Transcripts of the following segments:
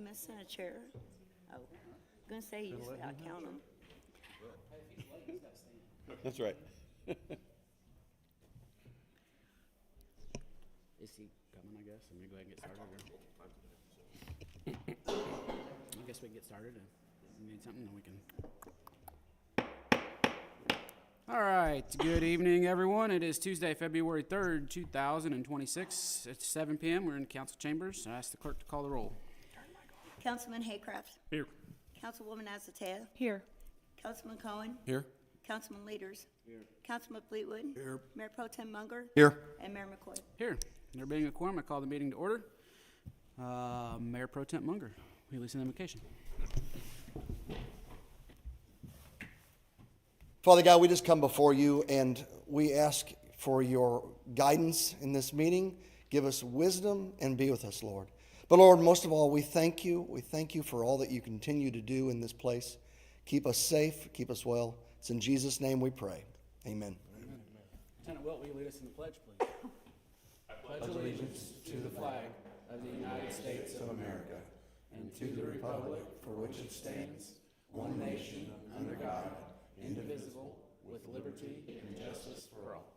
missing a chair. Oh, I'm gonna say you just gotta count them. That's right. Is he coming, I guess? I'm gonna go ahead and get started. Or... I guess we can get started. If you need something, then we can. All right. Good evening, everyone. It is Tuesday, February 3rd, 2026. It's 7 p.m. We're in council chambers. I ask the clerk to call the roll. Councilman Haycraft. Here. Councilwoman Azotea. Here. Councilman Cohen. Here. Councilman Leaders. Here. Councilman Fleetwood. Here. Mayor Pro Tem Munger. Here. And Mayor McCoy. Here. There being a quorum, I call the meeting to order. Mayor Pro Tem Munger, will you lead us in invocation? Father God, we just come before you and we ask for your guidance in this meeting. Give us wisdom and be with us, Lord. But Lord, most of all, we thank you. We thank you for all that you continue to do in this place. Keep us safe, keep us well. It's in Jesus' name we pray. Amen. Lieutenant Wilt, will you lead us in the pledge, please? I pledge allegiance to the flag of the United States of America and to the republic for which it stands, one nation, under God, indivisible, with liberty and justice for all.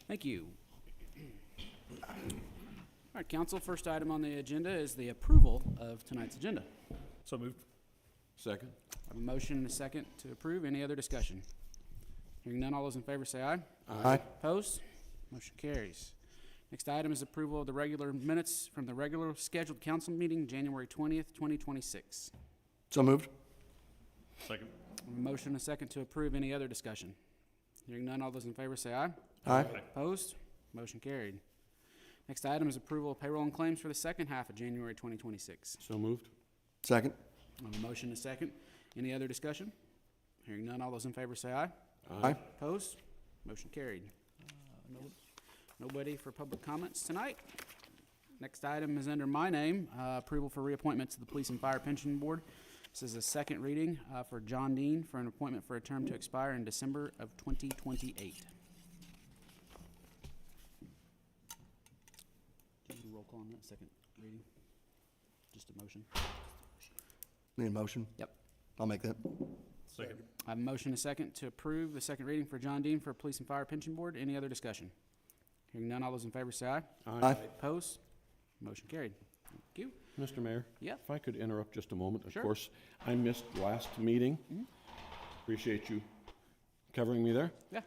Thank you. All right, council, first item on the agenda is the approval of tonight's agenda. So moved. Second. I have a motion and a second to approve. Any other discussion? Hearing none, all those in favor say aye. Aye. Opposed? Motion carries. Next item is approval of the regular minutes from the regular scheduled council meeting, January 20th, 2026. So moved. Second. I have a motion and a second to approve. Any other discussion? Hearing none, all those in favor say aye. Aye. Opposed? Motion carried. Next item is approval of payroll and claims for the second half of January 2026. So moved. Second. I have a motion and a second. Any other discussion? Hearing none, all those in favor say aye. Aye. Opposed? Motion carried. Nobody for public comments tonight. Next item is under my name, approval for reappointment to the Police and Fire Pension Board. This is a second reading for John Dean for an appointment for a term to expire in December of 2028. Do you need a roll call on that second reading? Just a motion? Need a motion? Yep. I'll make that. Second. I have a motion and a second to approve the second reading for John Dean for Police and Fire Pension Board. Any other discussion? Hearing none, all those in favor say aye. Aye. Opposed? Motion carried. Thank you. Mr. Mayor? Yeah. If I could interrupt just a moment. Sure. Of course, I missed last meeting. Appreciate you covering me there. Yeah.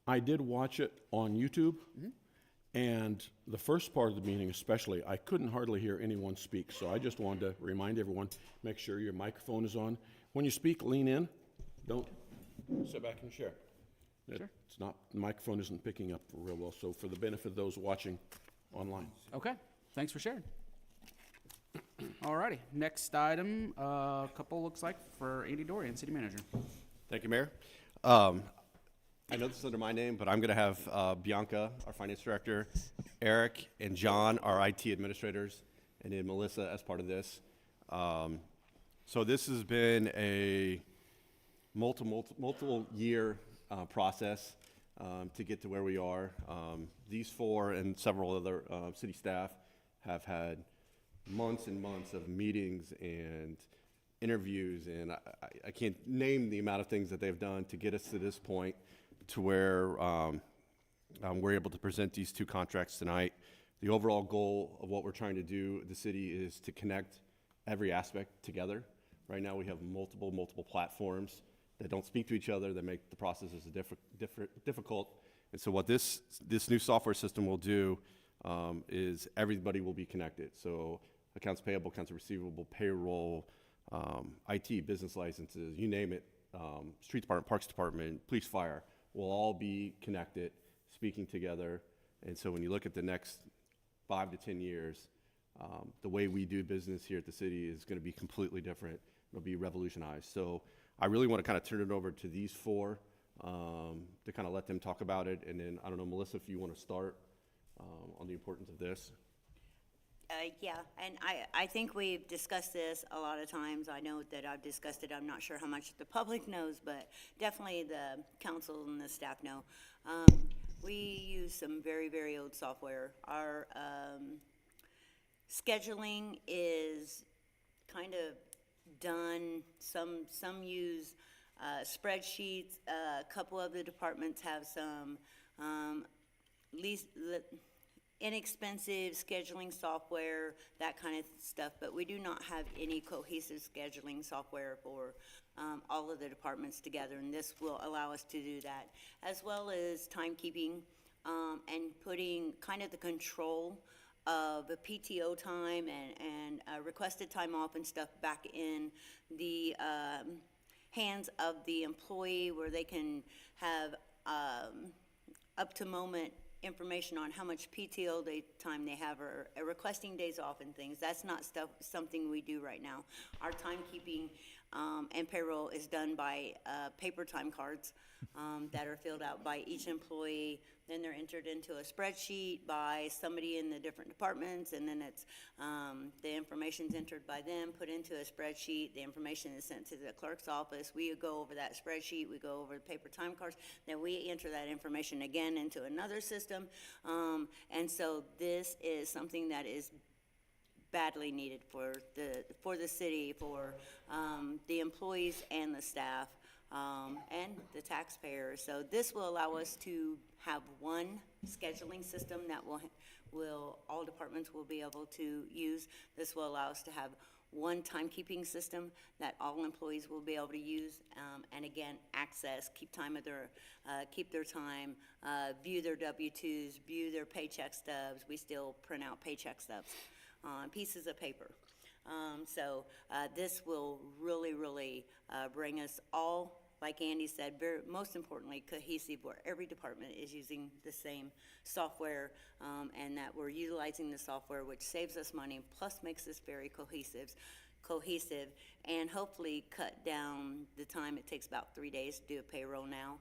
I did watch it on YouTube, and the first part of the meeting especially, I couldn't hardly hear anyone speak. So I just wanted to remind everyone, make sure your microphone is on. When you speak, lean in. Don't sit back and share. Sure. It's not, the microphone isn't picking up real well, so for the benefit of those watching online. Okay. Thanks for sharing. All righty. Next item, a couple looks like for Andy Dorian, City Manager. Thank you, Mayor. I know this is under my name, but I'm going to have Bianca, our Finance Director, Eric, and John, our IT administrators, and then Melissa as part of this. So this has been a multiple year process to get to where we are. These four and several other city staff have had months and months of meetings and interviews, and I can't name the amount of things that they've done to get us to this point to where we're able to present these two contracts tonight. The overall goal of what we're trying to do at the city is to connect every aspect together. Right now we have multiple platforms that don't speak to each other, that make the processes difficult. And so what this new software system will do is everybody will be connected. So accounts payable, accounts receivable, payroll, IT, business licenses, you name it, street department, parks department, police, fire, will all be connected, speaking together. And so when you look at the next 5 to 10 years, the way we do business here at the city is going to be completely different. It'll be revolutionized. So I really want to kind of turn it over to these four to kind of let them talk about it. And then, I don't know, Melissa, if you want to start on the importance of this. Yeah, and I think we've discussed this a lot of times. I know that I've discussed it. I'm not sure how much the public knows, but definitely the council and the staff know. We use some very, very old software. Our scheduling is kind of done. Some use spreadsheets. A couple of the departments have some least inexpensive scheduling software, that kind of stuff. But we do not have any cohesive scheduling software for all of the departments together, and this will allow us to do that, as well as timekeeping and putting kind of the control of the PTO time and requested time off and stuff back in the hands of the employee, where they can have up to moment information on how much PTO time they have, or requesting days off and things. That's not something we do right now. Our timekeeping and payroll is done by paper time cards that are filled out by each employee. Then they're entered into a spreadsheet by somebody in the different departments, and then it's the information's entered by them, put into a spreadsheet. The information is sent to the clerk's office. We go over that spreadsheet. We go over the paper time cards. Then we enter that information again into another system. And so this is something that is badly needed for the city, for the employees and the staff, and the taxpayers. So this will allow us to have one scheduling system that will all departments will be able to use. This will allow us to have one timekeeping system that all employees will be able to use, and again, access, keep their time, view their W-2s, view their paycheck stubs. We still print out paycheck stubs on pieces of paper. So this will really bring us all, like Andy said, most importantly, cohesive, where every department is using the same software, and that we're utilizing the software, which saves us money, plus makes us very cohesive, and hopefully cut down the time. It takes about 3 days to do a payroll now.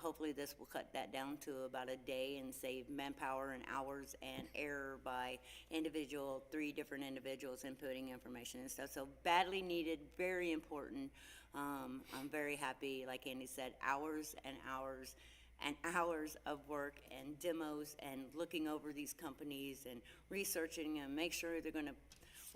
Hopefully this will cut that down to about a day and save manpower and hours and error by 3 different individuals inputting information and stuff. So badly needed, very important. I'm very happy, like Andy said, hours and hours and hours of work and demos and looking over these companies and researching and make sure they're gonna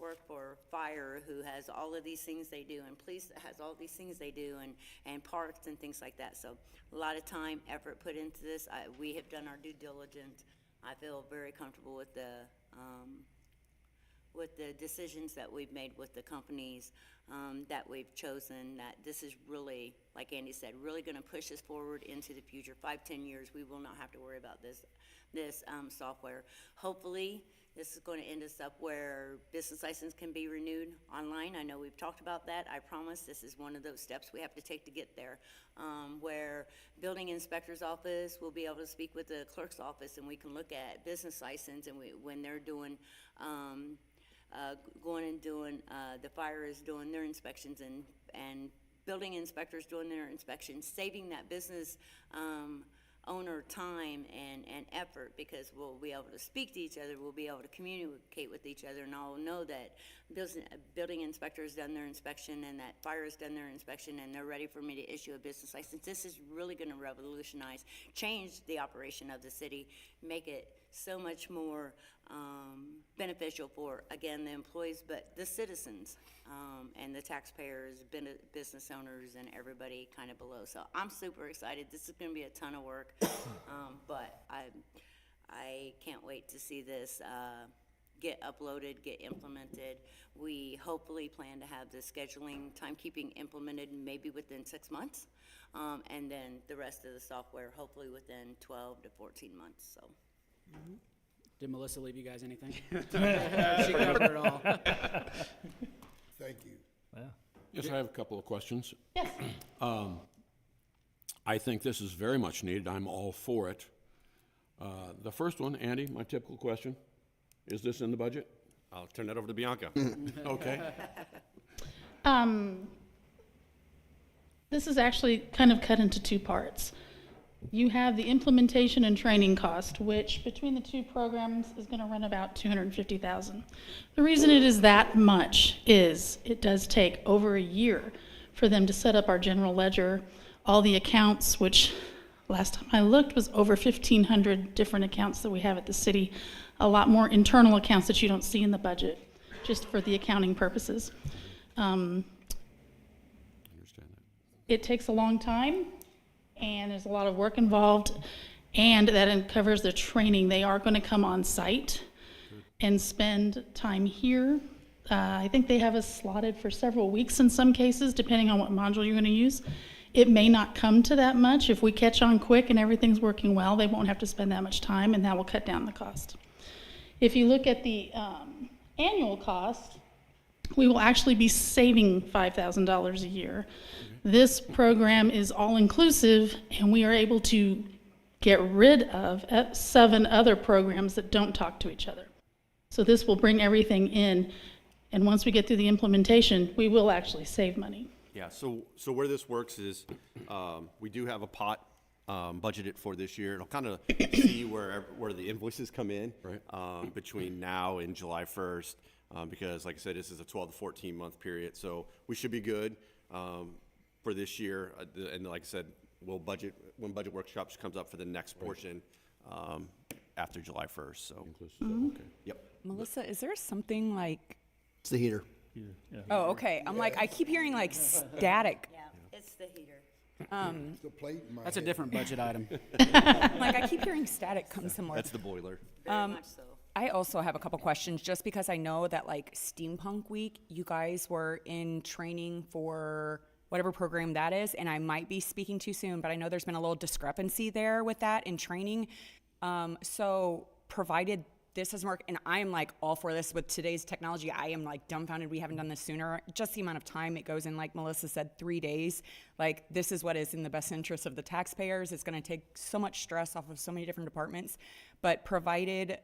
work for fire, who has all of these things they do, and police that has all these things they do, and parks and things like that. So a lot of time, effort put into this. We have done our due diligence. I feel very comfortable with the decisions that we've made with the companies that we've chosen, that this is really, like Andy said, really gonna push us forward into the future. 5-10 years, we will not have to worry about this software. Hopefully, this is going to end us up where business license can be renewed online. I know we've talked about that. I promise this is one of those steps we have to take to get there, where building inspector's office will be able to speak with the clerk's office, and we can look at business license, and when they're doing going and doing, the fire is doing their inspections, and building inspectors doing their inspections, saving that business owner time and effort, because we'll be able to speak to each other, we'll be able to communicate with each other, and I'll know that building inspector's done their inspection and that fire has done their inspection, and they're ready for me to issue a business license. This is really gonna revolutionize, change the operation of the city, make it so much more beneficial for, again, the employees, but the citizens, and the taxpayers, business owners, and everybody kind of below. So I'm super excited. This is going to be a ton of work, but I can't wait to see this get uploaded, get implemented. We hopefully plan to have the scheduling, timekeeping implemented maybe within 6 months, and then the rest of the software hopefully within 12 to 14 months. So. Did Melissa leave you guys anything? She covered it all. Thank you. Yes, I have a couple of questions. Yes. I think this is very much needed. I'm all for it. The first one, Andy, my typical question, is this in the budget? I'll turn that over to Bianca. Okay. This is actually kind of cut into two parts. You have the implementation and training cost, which between the two programs is going to run about $250,000. The reason it is that much is it does take over a year for them to set up our general ledger, all the accounts, which last time I looked was over 1,500 different accounts that we have at the city. a lot more internal accounts that you don't see in the budget, just for the accounting purposes. Understand that. It takes a long time, and there's a lot of work involved, and that covers the training. They are going to come on site and spend time here. I think they have us slotted for several weeks in some cases, depending on what module you're going to use. It may not come to that much. If we catch on quick and everything's working well, they won't have to spend that much time, and that will cut down the cost. If you look at the annual cost, we will actually be saving $5,000 a year. This program is all-inclusive, and we are able to get rid of 7 other programs that don't talk to each other. So this will bring everything in, and once we get through the implementation, we will actually save money. Yeah, so where this works is, we do have a pot budgeted for this year. It'll kind of see where the invoices come in. Right. Between now and July 1st, because like I said, this is a 12 to 14 month period. So we should be good for this year. And like I said, we'll budget, when budget workshops comes up for the next portion after July 1st, so. Okay. Yep. Melissa, is there something like, It's the heater. oh, okay, I'm like, I keep hearing like static. Yeah, it's the heater. It's the plate in my That's a head. different budget item. Like, I keep hearing static come somewhere. That's the boiler. Very much so. I also have a couple questions, just because I know that like Steampunk Week, you guys were in training for whatever program that is, and I might be speaking too soon, but I know there's been a little discrepancy there with that in training. So provided this doesn't work, and I am like all for this with today's technology, I am like dumbfounded we haven't done this sooner. Just the amount of time it goes in, like Melissa said, 3 days. Like, this is what is in the best interest of the taxpayers. It's gonna take so much stress off of so many different departments. But provided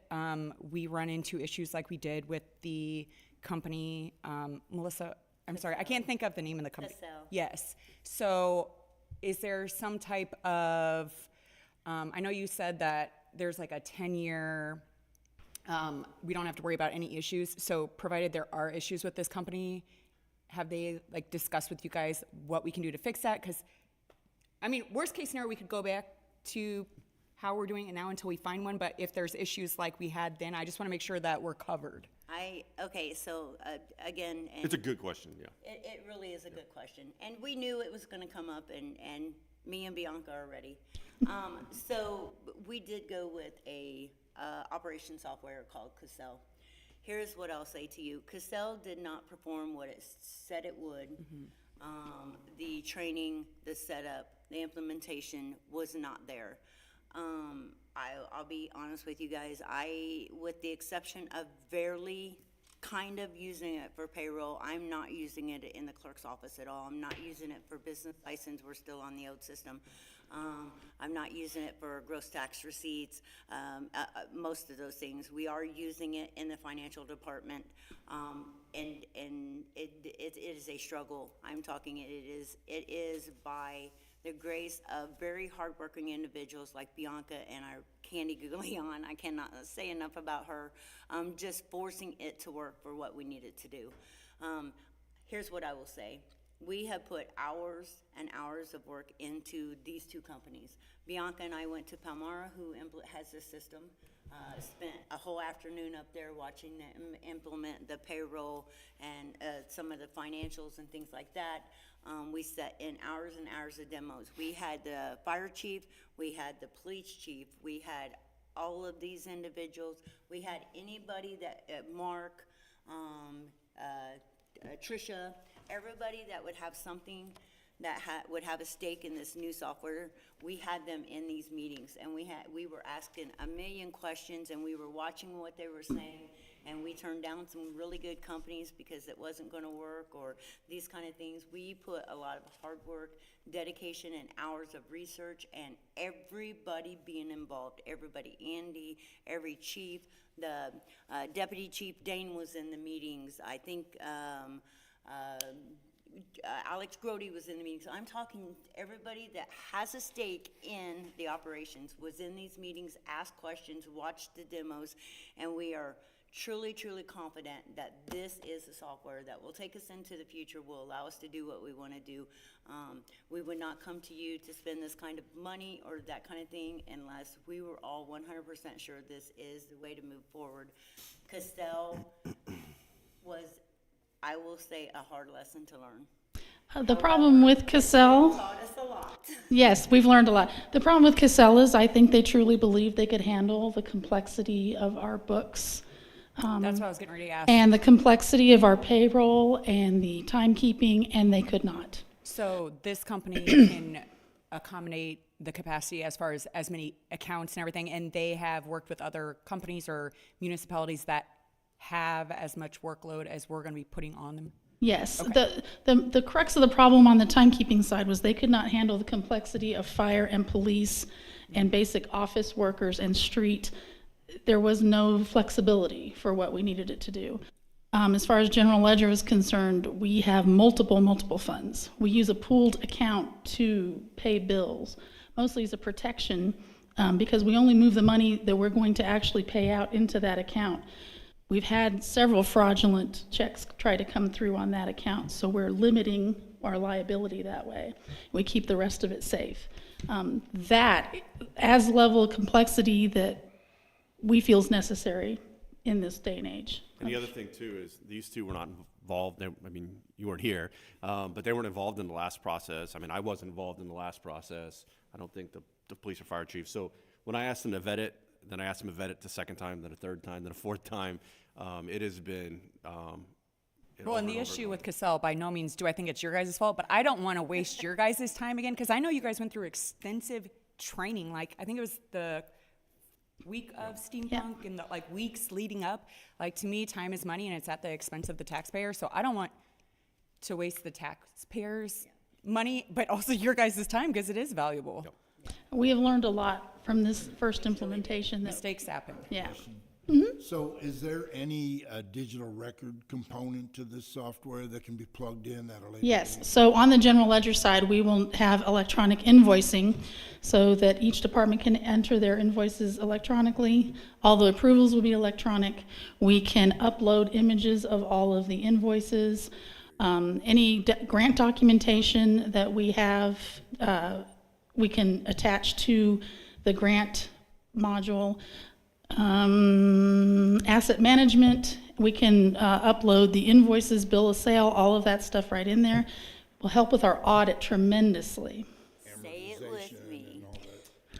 we run into issues like we did with the company, Melissa, I'm sorry, I can't think of the name of the company. Cassell. Yes. So is there some type of, I know you said that there's like a 10-year, we don't have to worry about any issues. So provided there are issues with this company, have they like discussed with you guys what we can do to fix that? Because, I mean, worst case scenario, we could go back to how we're doing it now until we find one. But if there's issues like we had then, I just want to make sure that we're covered. Okay, so again, and It's a good question, yeah. it really is a good question. And we knew it was gonna come up, and me and Bianca are ready. So we did go with a operation software called Cassell. Here's what I'll say to you. Cassell did not perform what it said it would. The training, the setup, the implementation was not there. I'll be honest with you guys, with the exception of barely kind of using it for payroll, I'm not using it in the clerk's office at all. I'm not using it for business license, we're still on the old system. I'm not using it for gross tax receipts, most of those things. We are using it in the financial department, and it is a struggle. I'm talking, it is by the grace of very hardworking individuals like Bianca and our Candy Guglion, I cannot say enough about her, just forcing it to work for what we needed to do. Here's what I will say. We have put hours and hours of work into these two companies. Bianca and I went to Palmyra, who has this system, spent a whole afternoon up there watching them implement the payroll and some of the financials and things like that. We set in hours and hours of demos. We had the fire chief, we had the police chief, we had all of these individuals. We had anybody that, Mark, Tricia, everybody that would have something that would have a stake in this new software, we had them in these meetings, and we were asking a million questions, and we were watching what they were saying, and we turned down some really good companies because it wasn't going to work or these kind of things. We put a lot of hard work, dedication, and hours of research, and everybody being involved, everybody, Andy, every chief, the deputy chief, Dane was in the meetings, I think Alex Grody was in the meetings. I'm talking everybody that has a stake in the operations was in these meetings, asked questions, watched the demos, and we are truly, truly confident that this is the software that will take us into the future, will allow us to do what we want to do. We would not come to you to spend this kind of money or that kind of thing unless we were all 100% sure this is the way to move forward. Castell was, I will say, a hard lesson to learn. The problem with Cassell, Taught us a lot. yes, we've learned a lot. The problem with Cassell is I think they truly believed they could handle the complexity of our books. That's what I was getting ready to ask. And the complexity of our payroll and the timekeeping, and they could not. So this company can accommodate the capacity as far as many accounts and everything, and they have worked with other companies or municipalities that have as much workload as we're going to be putting on them? Yes, the crux of the problem on the timekeeping side was they could not handle the complexity of fire and police and basic office workers and street. There was no flexibility for what we needed it to do. As far as general ledger is concerned, we have multiple funds. We use a pooled account to pay bills, mostly as a protection, because we only move the money that we're going to actually pay out into that account. We've had several fraudulent checks try to come through on that account, so we're limiting our liability that way. We keep the rest of it safe. That adds a level of complexity that we feel is necessary in this day and age. And the other thing too is these two were not involved. I mean, you weren't here, but they weren't involved in the last process. I mean, I wasn't involved in the last process. I don't think the police or fire chief. So when I asked them to vet it, then I asked them to vet it the second time, then a third time, then a fourth time. It has been. Well, and the issue with Cassell, by no means do I think it's your guys' fault, but I don't want to waste your guys' time again, because I know you guys went through extensive training. Like, I think it was the week of steampunk and the weeks leading up. Like, to me, time is money and it's at the expense of the taxpayer. So I don't want to waste the taxpayers' money, but also your guys' time, because it is valuable. Yep. We have learned a lot from this first implementation. Mistakes happen. Yeah. So is there any digital record component to this software that can be plugged in at a later Yes, date? so on the general ledger side, we will have electronic invoicing so that each department can enter their invoices electronically. All the approvals will be electronic. We can upload images of all of the invoices. Any grant documentation that we have, we can attach to the grant module. Asset management, we can upload the invoices, bill of sale, all of that stuff right in there. Will help with our audit tremendously. Say it with me.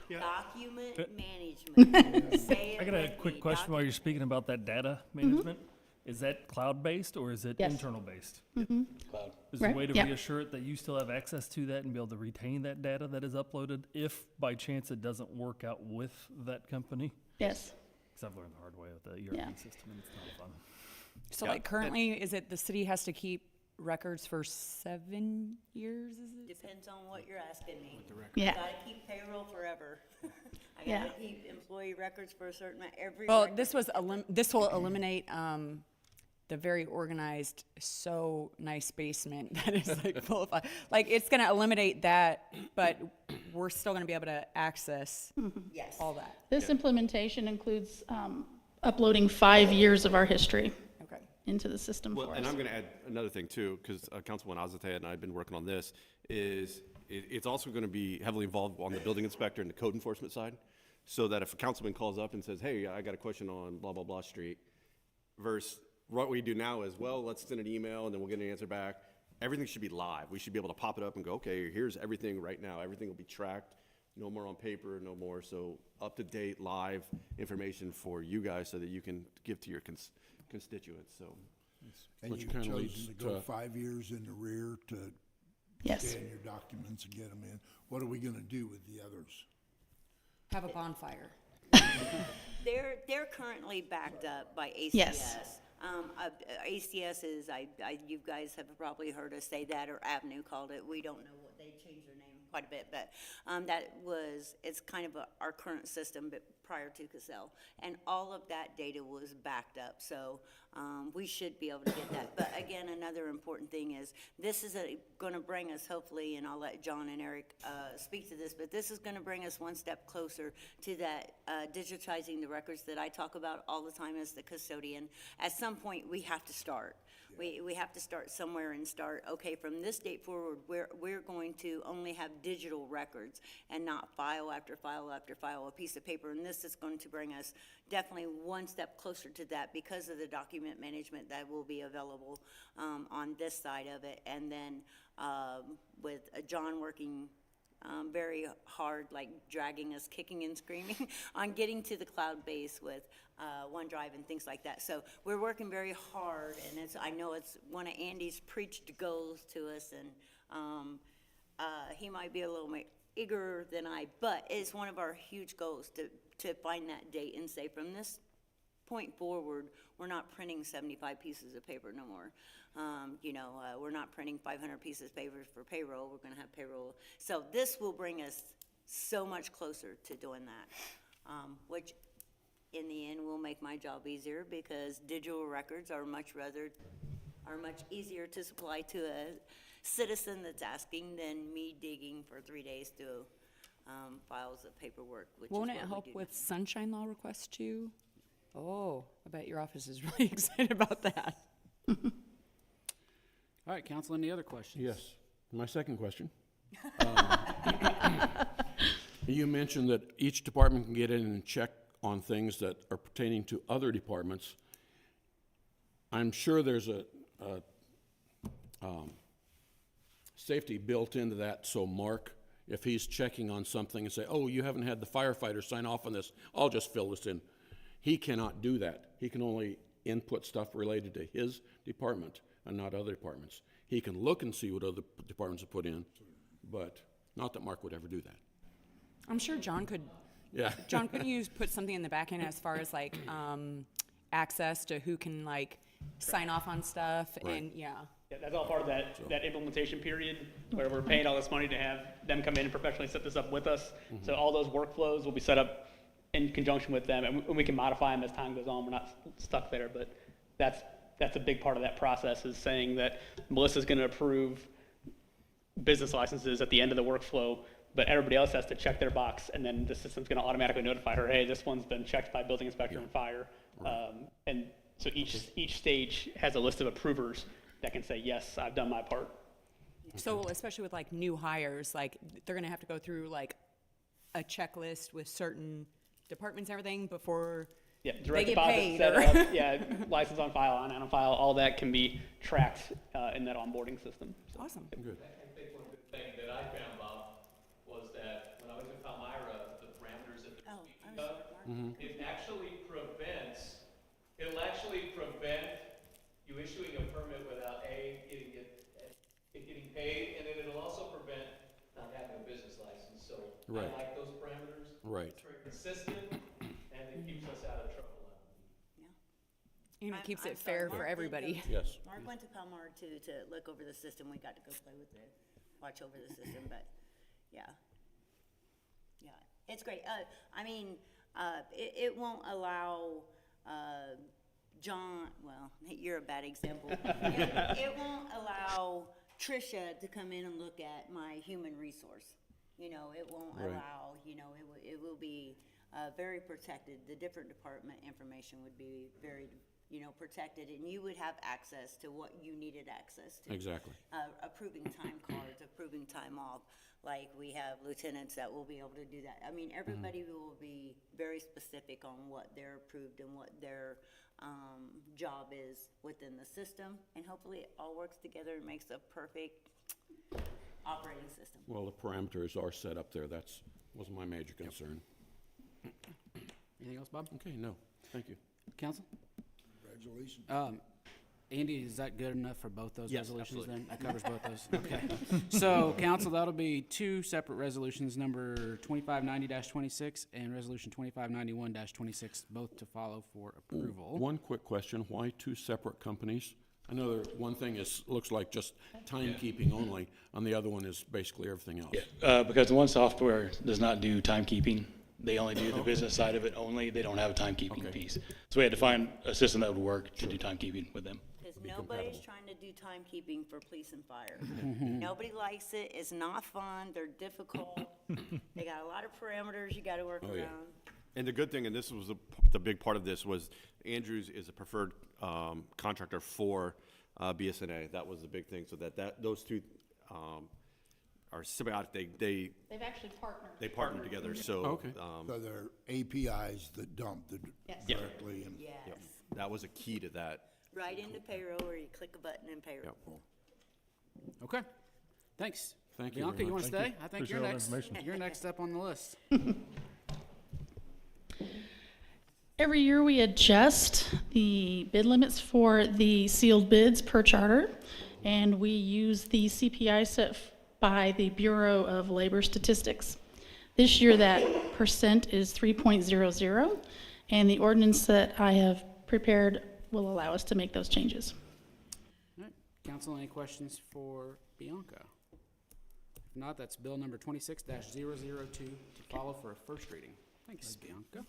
Document management. Say it I got a with quick me. question while you're speaking about that data management. Is that cloud-based or is it Yes. internal-based? Cloud. Is there a Right, way to yeah. reassure it that you still have access to that and be able to retain that data that is uploaded if by chance it doesn't work out with that company? Yes. Because I've learned the hard way with the ERP Yeah. system and it's not fun. So Yeah, like currently, is it the city has to keep records for 7 years, is it? Depends on what you're asking me. Yeah. I gotta keep payroll forever. I Yeah. gotta keep employee records for a certain, every. Well, record. this will eliminate the very organized, so nice basement that is like full of, like, it's gonna eliminate that, but we're still gonna be able to access Yes. all that. This implementation includes uploading 5 years of our history Okay. into the system Well, for and us. I'm going to add another thing too, because Councilman Azateh and I have been working on this, is it's also going to be heavily involved on the building inspector and the code enforcement side, so that if a councilman calls up and says, hey, I got a question on blah, blah, blah street, versus what we do now is, well, let's send an email and then we'll get an answer back. Everything should be live. We should be able to pop it up and go, okay, here's everything right now. Everything will be tracked. No more on paper, no more. So up-to-date, live information for you guys so that you can give to your constituents. So And Which you've kinda chosen leads to go to- 5 years in the rear to Yes. scan your documents and get them in. What are we gonna do with the others? Have a bonfire. They're currently backed up by ACS. Yes. ACS is, you guys have probably heard us say that, or Avenue called it. We don't know what, they changed their name quite a bit, but it's kind of our current system, but prior to Cassell. And all of that data was backed up, so we should be able to get that. But again, another important thing is, this is going to bring us, hopefully, and I'll let John and Eric speak to this, but this is going to bring us one step closer to that digitizing the records that I talk about all the time as the custodian. At some point, we have to start. We have to start somewhere and start, okay, from this date forward, we're going to only have digital records and not file after file after file, a piece of paper. And this is going to bring us definitely one step closer to that because of the document management that will be available on this side of it. And then with John working very hard, like dragging us, kicking and screaming on getting to the cloud base with OneDrive and things like that. So we're working very hard, and I know it's one of Andy's preached goals to us, and he might be a little more eager than I, but it's one of our huge goals to find that date and say, from this point forward, we're not printing 75 pieces of paper no more. We're not printing 500 pieces of paper for payroll. We're going to have payroll. So this will bring us so much closer to doing that, which in the end will make my job easier, because digital records are much easier to supply to a citizen that's asking than me digging for 3 days through files of paperwork, which Won't is it what help we do. with sunshine law requests too? Oh, I bet your office is really excited about that. All right, council, any other questions? Yes. My second question. You mentioned that each department can get in and check on things that are pertaining to other departments. I'm sure there's a safety built into that, so Mark, if he's checking on something and say, oh, you haven't had the firefighter sign off on this, I'll just fill this in. He cannot do that. He can only input stuff related to his department and not other departments. He can look and see what other departments have put in, but not that Mark would ever do that. I'm sure John could. Yeah. John, couldn't you put something in the back end as far as like access to who can like sign off on stuff and Yeah, that's all part of that implementation period where we're paying all this money to have them come in and professionally set this up with us. So all those workflows will be set up in conjunction with them, and we can modify them as time goes on. We're not stuck there, but that's a big part of that process, is saying that Melissa's going to approve business licenses at the end of the workflow, but everybody else has to check their box, and then the system's going to automatically notify her, hey, this one's been checked by building inspector and fire. And so each stage has a list of approvers that can say, yes, I've done my part. So especially with like new hires, like they're gonna have to go through like a checklist with certain departments and everything before Yeah, they direct get deposit paid. set Or up, yeah, license on file, on file, all that can be tracked in that onboarding system. Awesome. Good. I think one good thing that I found, Bob, was that when I was in Palmyra, the parameters that they're speaking of, it'll actually prevent you issuing a permit without it getting paid, and then it'll also prevent not having a business license. So Right. I like those parameters. Right. It's very consistent, and it keeps us out of trouble. And it keeps I'm it sorry, fair Mark for did everybody. go- Yes. Mark went to Palmyra too to look over the system. We got to go play with watch over the system, but yeah. It's great. It won't allow John, well, you're a bad example. It won't allow Tricia to come in and look at my human resource. It won't Right. allow, it will be very protected. The different department information would be very, protected, and you would have access to what you needed access to. Exactly. Approving time cards, approving time off, like we have lieutenants that will be able to do that. I mean, everybody will be very specific on what they're approved and what their job is within the system, and hopefully it all works together and makes a perfect operating system. Well, the parameters are set up there. Was my major concern. Anything else, Bob? Okay, no, thank you. Council? Congratulations. Andy, is that good enough for both those Yes, resolutions absolutely. then? That covers both those? Okay. So, council, that'll be two separate resolutions, number 2590-26 and resolution 2591-26, both to follow for approval. One quick question, why two separate companies? I know one thing looks like just timekeeping only, and the other one is basically everything else. Because the one software does not do timekeeping, They only do the business side of it only. They don't have a timekeeping piece. So we had to find a system that would work to do timekeeping with them. Because nobody's trying to do timekeeping for police and fire. Nobody likes it. It's not fun. They're difficult. They got a lot of parameters you gotta work around. And the good thing, and this was the big part of this, was Andrews is a preferred contractor for BSNA. That was the big thing. So that those two are symbiotic. They've actually partnered. They partner together. So Okay. So they're APIs that dump directly and. Yes. that was a key to that. Right into payroll where you click a button in payroll. Okay, thanks. Thank you Bianca, very you want much. to Thank stay? I think Appreciate you're all the next. information. You're next up on the list. Every year we adjust the bid limits for the sealed bids per charter, and we use the CPI set by the Bureau of Labor Statistics. This year that percent is 3.00, and the ordinance that I have prepared will allow us to make those changes. All right, council, any questions for Bianca? If not, that's bill number 26-002 to follow for a first reading. Thanks, Bianca.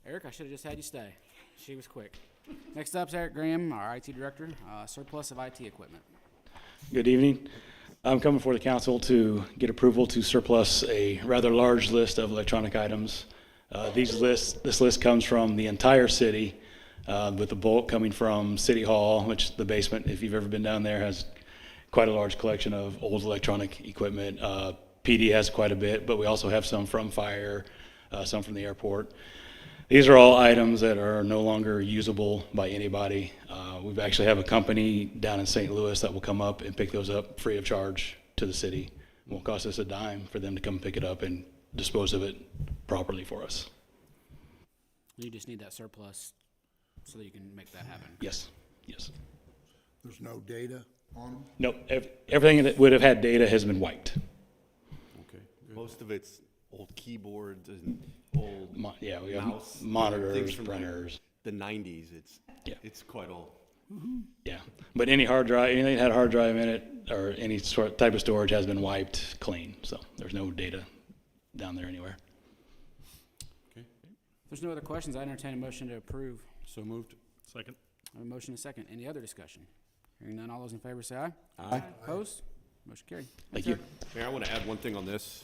Eric, I should have just had you stay. She was quick. Next up's Eric Graham, our IT director, surplus of IT equipment. Good evening. I'm coming before the council to get approval to surplus a rather large list of electronic items. This list comes from the entire city, with the bulk coming from City Hall, which the basement, if you've ever been down there, has quite a large collection of old electronic equipment. PD has quite a bit, but we also have some from fire, some from the airport. These are all items that are no longer usable by anybody. We actually have a company down in St. Louis that will come up and pick those up free of charge to the city. It won't cost us a dime for them to come pick it up and dispose of it properly for us. You just need that surplus so that you can make that happen. Yes, yes. There's no data on them? No, everything that would have had data has been wiped. Okay. Most of it's old keyboards and old Yeah, we have mouse, things monitors, from printers. the 90s. Yeah. It's quite old. Yeah, but any hard drive, anything that had a hard drive in it, or any sort type of storage has been wiped clean, so there's no data down there anywhere. If there's no other questions, I entertain a motion to approve. So moved. Second. I have a motion and a second. Any other discussion? Hearing none, all those in favor say aye. Aye. Opposed? Motion carried. Thank you. Mayor, I want to add one thing on this.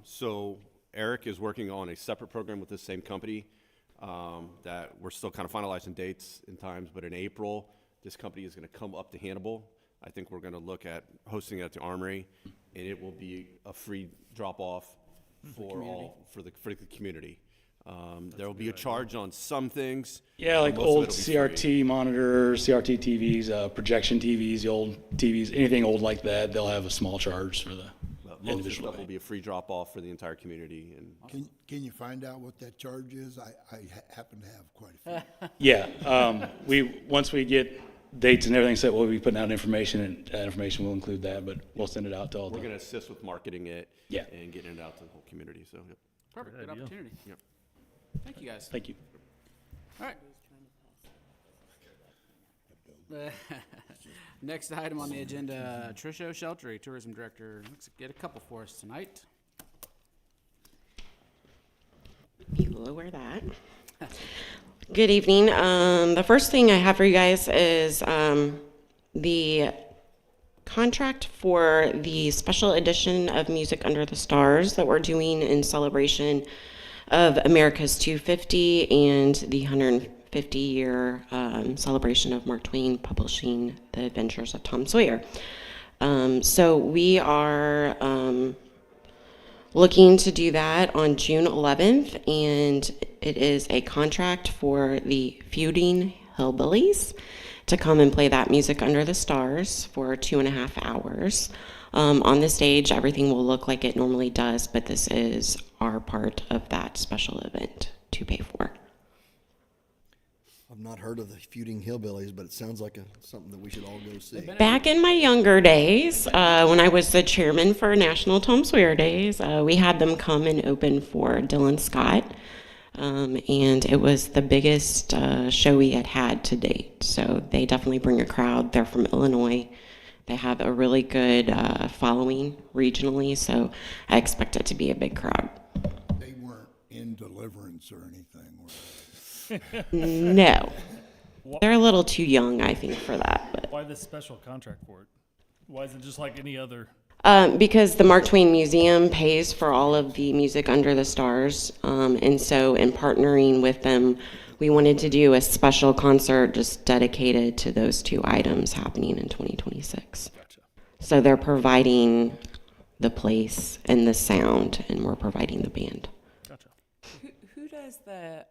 So Eric is working on a separate program with the same company that we're still kind of finalizing dates and times, but in April, this company is going to come up to Hannibal. I think we're going to look at hosting it at the Armory, and it will be a free drop-off for the community. There will be a charge on some things. Yeah, like Most of old it'll be CRT free. monitors, CRT TVs, projection TVs, the old TVs, anything old like that, they'll have a small charge for the Most of the individual. stuff will be a free drop-off for the entire community. And Can you find out what that charge is? I happen to have quite a few. Yeah, once we get dates and everything set, we'll be putting out information, and that information will include that, but we'll send it out to all we're the. going to assist with marketing it Yeah. and getting it out to the whole community. So, yep. Perfect. Good idea. opportunity. Yep. Thank you, guys. Thank you. All right. Next item on the agenda, Tricia Sheltery, Tourism Director. Looks like get a couple for us tonight. You lower that. Good evening. The first thing I have for you guys is the contract for the special edition of Music Under the Stars that we're doing in celebration of America's 250 and the 150-year celebration of Mark Twain publishing The Adventures of Tom Sawyer. So we are looking to do that on June 11th, and it is a contract for the Feuding Hillbillies to come and play that Music Under the Stars for 2.5 hours. On the stage, everything will look like it normally does, but this is our part of that special event to pay for. I've not heard of the Feuding Hillbillies, but it sounds like something that we should all go see. Back in my younger days, when I was the chairman for National Tom Sawyer Days, we had them come and open for Dylan Scott, and it was the biggest show we had to date. So they definitely bring a crowd. They're from Illinois. They have a really good following regionally, so I expect it to be a big crowd. They weren't parents or anything? No. They're a little too young, I think, for that. But. Why this special contract for it? Why is it just like any other? Because the Mark Twain Museum pays for all of the music under the stars. And so in partnering with them, we wanted to do a special concert just dedicated to those two items happening in 2026. Gotcha. So they're providing the place and the sound, and we're providing the band. Gotcha. Who does the,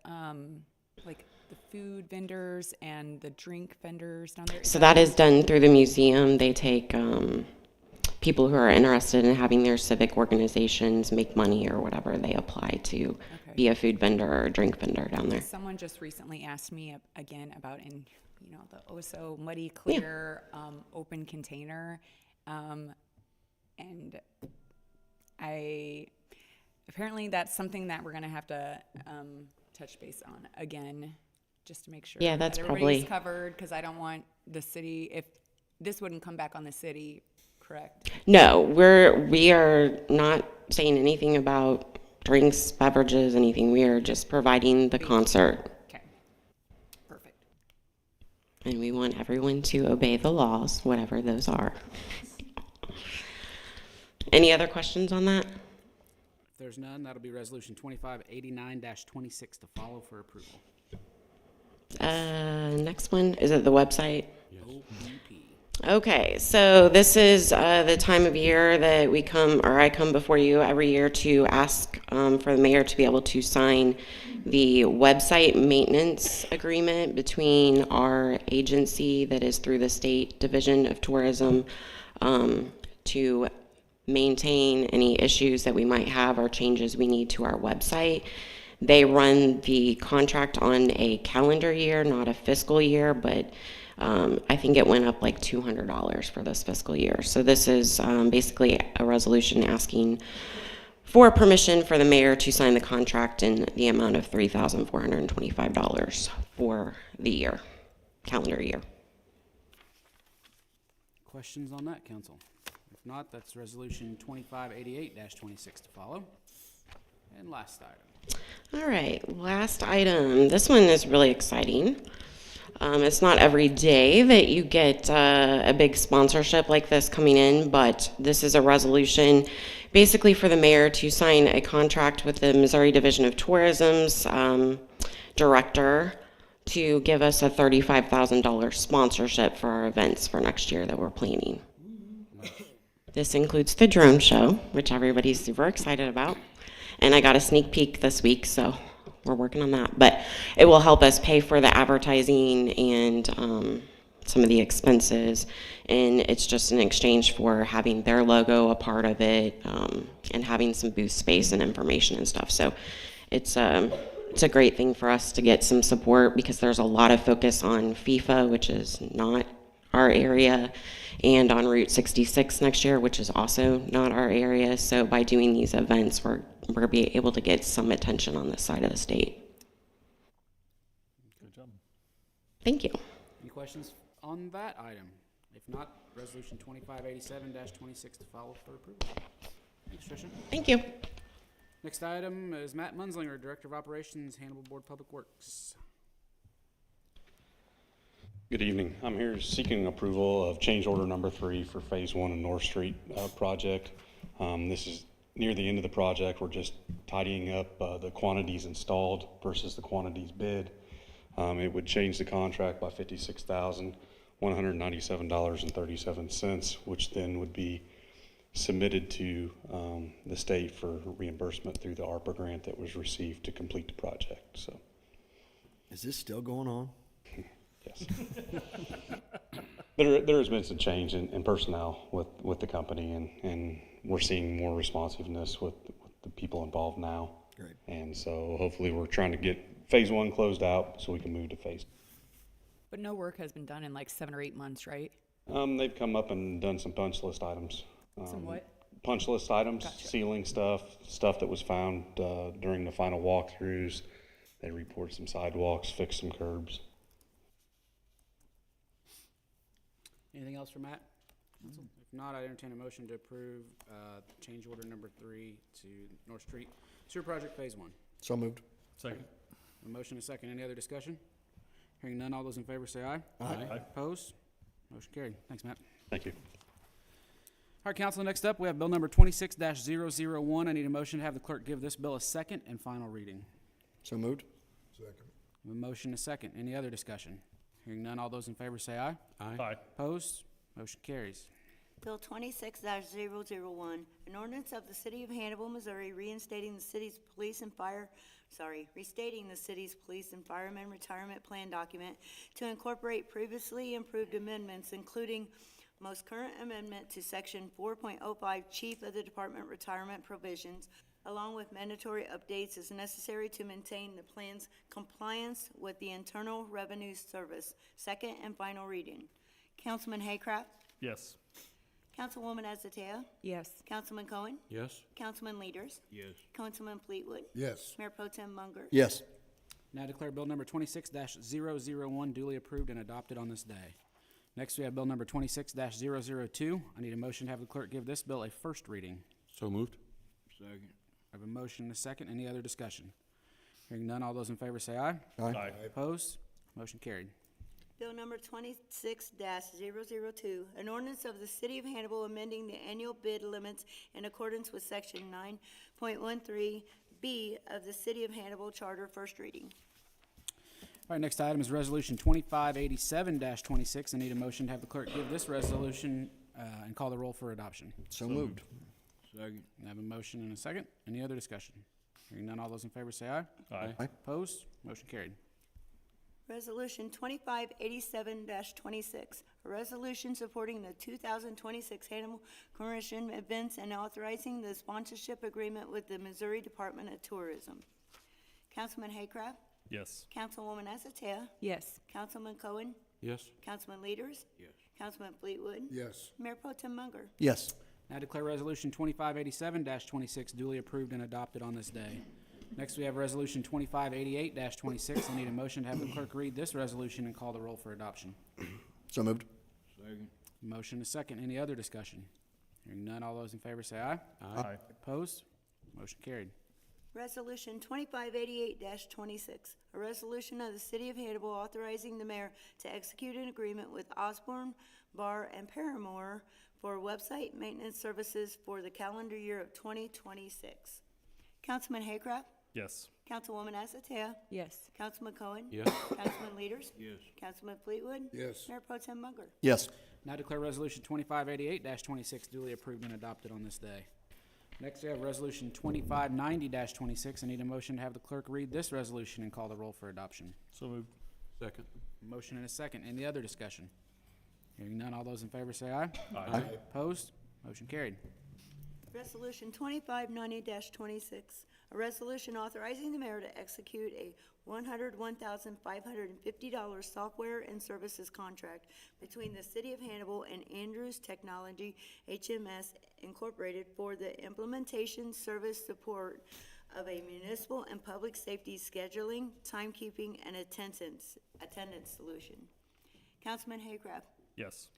like, the food vendors and the drink vendors down there? So that is done through the museum. They take people who are interested in having their civic organizations make money or whatever. They apply to be a food vendor or a drink vendor down there. Someone just recently asked me again about the oh so muddy clear open container, and apparently that's something that we're gonna have to touch base on again, just to make sure. Yeah, that's that everybody's probably covered, because I don't want the city, if this wouldn't come back on the city, correct? No, we are not saying anything about drinks, beverages, anything. We are just providing the concert. Okay, perfect. And we want everyone to obey the laws, whatever those are. Any other questions on that? If there's none, that'll be resolution 2589-26 to follow for approval. Next one, is it the website? OPP. Okay, so this is the time of year that I come before you every year to ask for the mayor to be able to sign the website maintenance agreement between our agency that is through the State Division of Tourism to maintain any issues that we might have or changes we need to our website. They run the contract on a calendar year, not a fiscal year, but I think it went up like $200 for this fiscal year. So this is basically a resolution asking for permission for the mayor to sign the contract in the amount of $3,425 for the year, calendar year. Questions on that, council? If not, that's resolution 2588-26 to follow. And last item. All right, last item. This one is really exciting. It's not every day that you get a big sponsorship like this coming in, but this is a resolution basically for the mayor to sign a contract with the Missouri Division of Tourism's director to give us a $35,000 sponsorship for our events for next year that we're planning. This includes the drone show, which everybody's super excited about. And I got a sneak peek this week, so we're working on that. But it will help us pay for the advertising and some of the expenses. And it's just in exchange for having their logo a part of it and having some booth space and information and stuff. So it's a great thing for us to get some support because there's a lot of focus on FIFA, which is not our area, and on Route 66 next year, which is also not our area. So by doing these events, we're be able to get some attention on this side of the state. Good job. Thank you. Any questions on that item? If not, resolution 2587-26 to follow for approval. Thanks, Tricia. Thank you. Next item is Matt Munslinger, Director of Operations, Hannibal Board Public Works. Good evening. I'm here seeking approval of change order number 3 for Phase 1 of North Street project. This is near the end of the project. We're just tidying up the quantities installed versus the quantities bid. It would change the contract by $56,197.37, which then would be submitted to the state for reimbursement through the ARPA grant that was received to complete the project. So, Is this still going on? yes. There has been some change in personnel with the company, and we're seeing more responsiveness with the people involved now. Great. And so hopefully we're trying to get Phase 1 closed out so we can move to Phase 2. But no work has been done in like 7 or 8 months, right? They've come up and done some punch list items. Some what? Punch list items, Gotcha. Sealing stuff that was found during the final walkthroughs. They reported some sidewalks, fixed some curbs. Anything else for Matt? If not, I entertain a motion to approve change order number 3 to North Street Sewer Project Phase 1. So moved. Second. A motion and a second. Any other discussion? Hearing none, all those in favor say aye. Aye. Opposed? Motion carried. Thanks, Matt. Thank you. All right, council, next up, we have bill number 26-001. I need a motion to have the clerk give this bill a second and final reading. So moved. Second. A motion and a second. Any other discussion? Hearing none, all those in favor say aye. Aye. Opposed? Motion carries. Bill 26-001, an ordinance of the City of Hannibal, Missouri, restating the city's police and fireman retirement plan document to incorporate previously approved amendments, including most current amendment to Section 4.05, Chief of the Department Retirement Provisions, along with mandatory updates as necessary to maintain the plan's compliance with the Internal Revenue Service. Second and final reading. Councilman Haycraft? Yes. Councilwoman Azatea? Yes. Councilman Cohen? Yes? Councilman Leaders? Yes. Councilman Fleetwood? Yes. Mayor Pro Tem Munger? Yes. Now declare bill number 26-001 duly approved and adopted on this day. Next, we have bill number 26-002. I need a motion to have the clerk give this bill a first reading. So moved? Second. I have a motion and a second. Any other discussion? Hearing none, all those in favor say aye. Aye. Opposed? Motion carried. Bill number 26-002, an ordinance of the City of Hannibal amending the annual bid limits in accordance with Section 9.13B of the City of Hannibal Charter, first reading. All right, next item is Resolution 2587-26. I need a motion to have the clerk give this resolution and call the roll for adoption. So moved. Second. I have a motion and a second. Any other discussion? Hearing none, all those in favor say aye. Aye. Opposed? Motion carried. Resolution 2587-26, a resolution supporting the 2026 Hannibal Commission events and authorizing the sponsorship agreement with the Missouri Department of Tourism. Councilman Haycraft? Yes. Councilwoman Azatea? Yes. Councilman Cohen? Yes? Councilman Leaders? Yes. Councilman Fleetwood? Yes. Mayor Pro Tem Munger? Yes. Now declare Resolution 2587-26 duly approved and adopted on this day. Next, we have Resolution 2588-26. I need a motion to have the clerk read this resolution and call the roll for adoption. So moved. Second. Motion is second. Any other discussion? Hearing none, all those in favor say aye. Aye. Opposed? Motion carried. Resolution 2588-26, a resolution of the City of Hannibal authorizing the mayor to execute an agreement with Osborne, Barr, and Paramore for website maintenance services for the calendar year of 2026. Councilman Haycraft? Yes. Councilwoman Azatea? Yes. Councilman Cohen? Yes? Councilman Leaders? Yes. Councilman Fleetwood? Yes. Mayor Pro Tem Munger? Yes. Now declare Resolution 2588-26 duly approved and adopted on this day. Next, we have Resolution 2590-26. I need a motion to have the clerk read this resolution and call the roll for adoption. So moved. Second? Motion and a second. Any other discussion? Hearing none, all those in favor say aye. Aye. Opposed? Motion carried. Resolution 2590-26, a resolution authorizing the mayor to execute a $101,550 software and services contract between the City of Hannibal and Andrews Technology HMS Incorporated for the implementation, service support of a municipal and public safety scheduling, timekeeping, and attendance solution. Councilman Haycraft? Yes.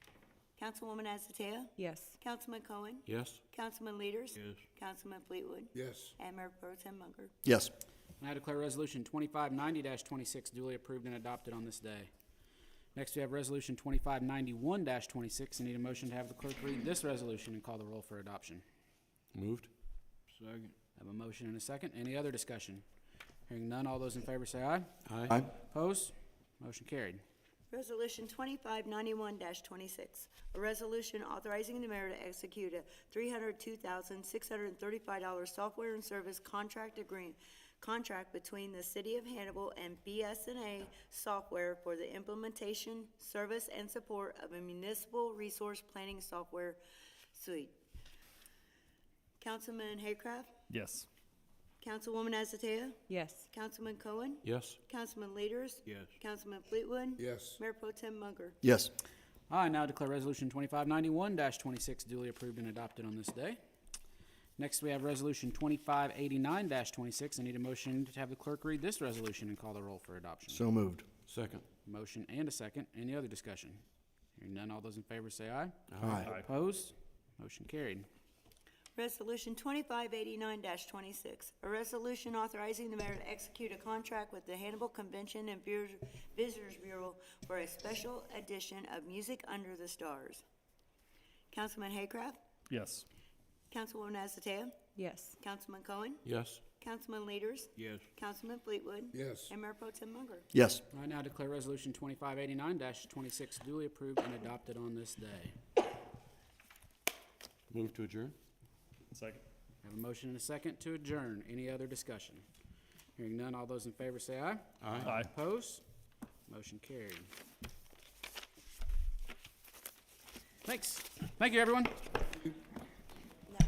Councilwoman Azatea? Yes. Councilman Cohen? Yes? Councilman Leaders? Yes. Councilman Fleetwood? Yes. And Mayor Pro Tem Munger? Yes. I declare Resolution 2590-26 duly approved and adopted on this day. Next, we have Resolution 2591-26. I need a motion to have the clerk read this resolution and call the roll for adoption. Moved? Second. I have a motion and a second. Any other discussion? Hearing none, all those in favor say aye. Aye. Opposed? Motion carried. Resolution 2591-26, a resolution authorizing the mayor to execute a $302,635 software and service contract between the City of Hannibal and BS&A Software for the implementation, service, and support of a municipal resource planning software suite. Councilman Haycraft? Yes. Councilwoman Azatea? Yes. Councilman Cohen? Yes? Councilman Leaders? Yes. Councilman Fleetwood? Yes. Mayor Pro Tem Munger? Yes. I now declare Resolution 2591-26 duly approved and adopted on this day. Next, we have Resolution 2589-26. I need a motion to have the clerk read this resolution and call the roll for adoption. So moved. Second? Motion and a second. Any other discussion? Hearing none, all those in favor say aye. Aye. Opposed? Motion carried. Resolution 2589-26, a resolution authorizing the mayor to execute a contract with the Hannibal Convention and Visitors Bureau for a special edition of Music Under the Stars. Councilman Haycraft? Yes. Councilwoman Azotea? Yes. Councilman Cohen? Yes. Councilman Leaders? Yes. Councilman Fleetwood? Yes. And Mayor Pro Tem Munger? Yes. I now declare Resolution 2589-26 duly approved and adopted on this day. Move to adjourn? Second. Have a motion and a second to adjourn. Any other discussion? Hearing none, all those in favor say aye. Aye. Opposed? Motion carried. Thanks. Thank you, everyone. That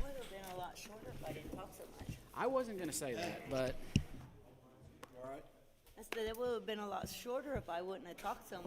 would have been a lot shorter if I didn't talk so much. I wasn't gonna say that, but That would have been a lot shorter if I wouldn't have talked so much.